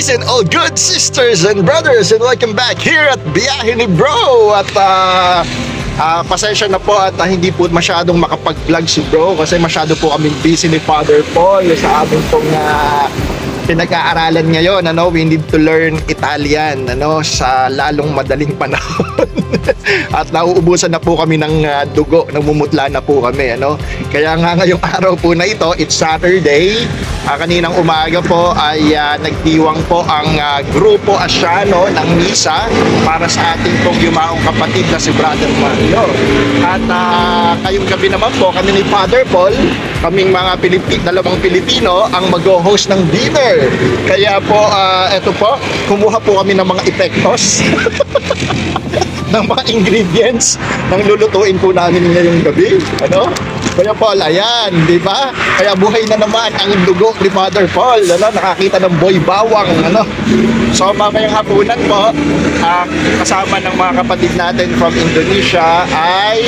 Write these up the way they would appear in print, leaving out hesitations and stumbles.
ladies and all good sisters and brothers, and welcome back here at Biyahe ni Bro. At pasensya na po at hindi po masyadong makapag-vlog si Bro kasi masyado po kaming busy ni Father Paul sa aming pong pinag-aaralan ngayon. We need to learn Italian sa lalong madaling panahon. At nauubusan na po kami ng dugo, namumutla na po kami. Kaya nga ngayong araw po na ito, it's Saturday. Kaninang umaga po ay nagdiwang po ang Grupo Asiano ng misa para sa ating pong yumaong kapatid na si Brother Mario. At kayong gabi naman po, kami ni Father Paul, kaming mga dalawang Pilipino ang mag-host ng dinner. Kaya po, eto po, kumuha po kami ng mga epektos ng mga ingredients ng lulutuin po namin ngayong gabi. Kaya Paul, ayan, di ba? Kaya buhay na naman ang dugo ni Father Paul. Nakakita ng boy bawang. So mamayang hapunan po, kasama ng mga kapatid natin from Indonesia ay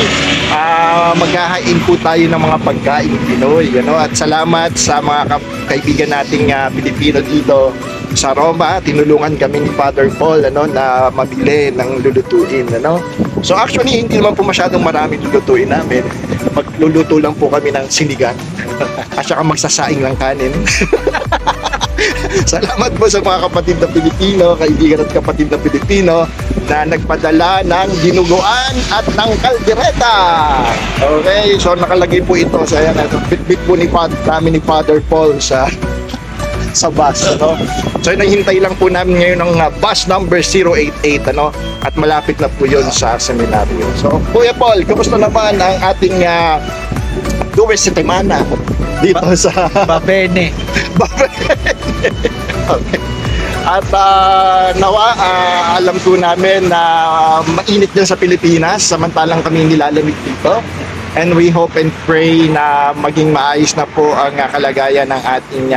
maghahain po tayo ng mga pagkain Pinoy. At salamat sa mga kaibigan nating Pilipino dito sa Roma. Tinulungan kami ni Father Paul na mabili ng lulutuin. So actually hindi naman po masyadong marami lulutuin namin. Magluluto lang po kami ng sinigang at saka magsasaing ng kanin. Salamat po sa mga kapatid na Pilipino, kaibigan at kapatid na Pilipino na nagpadala ng dinuguan at ng kaldereta. Okay, so nakalagay po ito sa bit-bit po namin ni Father Paul sa bus. So nahihintay lang po namin ngayon ng bus number 088 at malapit na po yun sa seminaryo. So Kuya Paul, kumusta naman ang ating due settimana dito sa Babene? Okay. At nawa, alam po namin na mainit din sa Pilipinas samantalang kami nilalamig dito. And we hope and pray na maging maayos na po ang kalagayan ng ating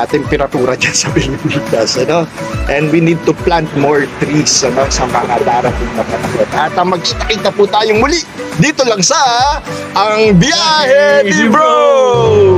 temperatura dyan sa Pilipinas. And we need to plant more trees sa mga darating na panahon. At magkita-kita po tayong muli dito lang sa Ang Biyahe ni Bro!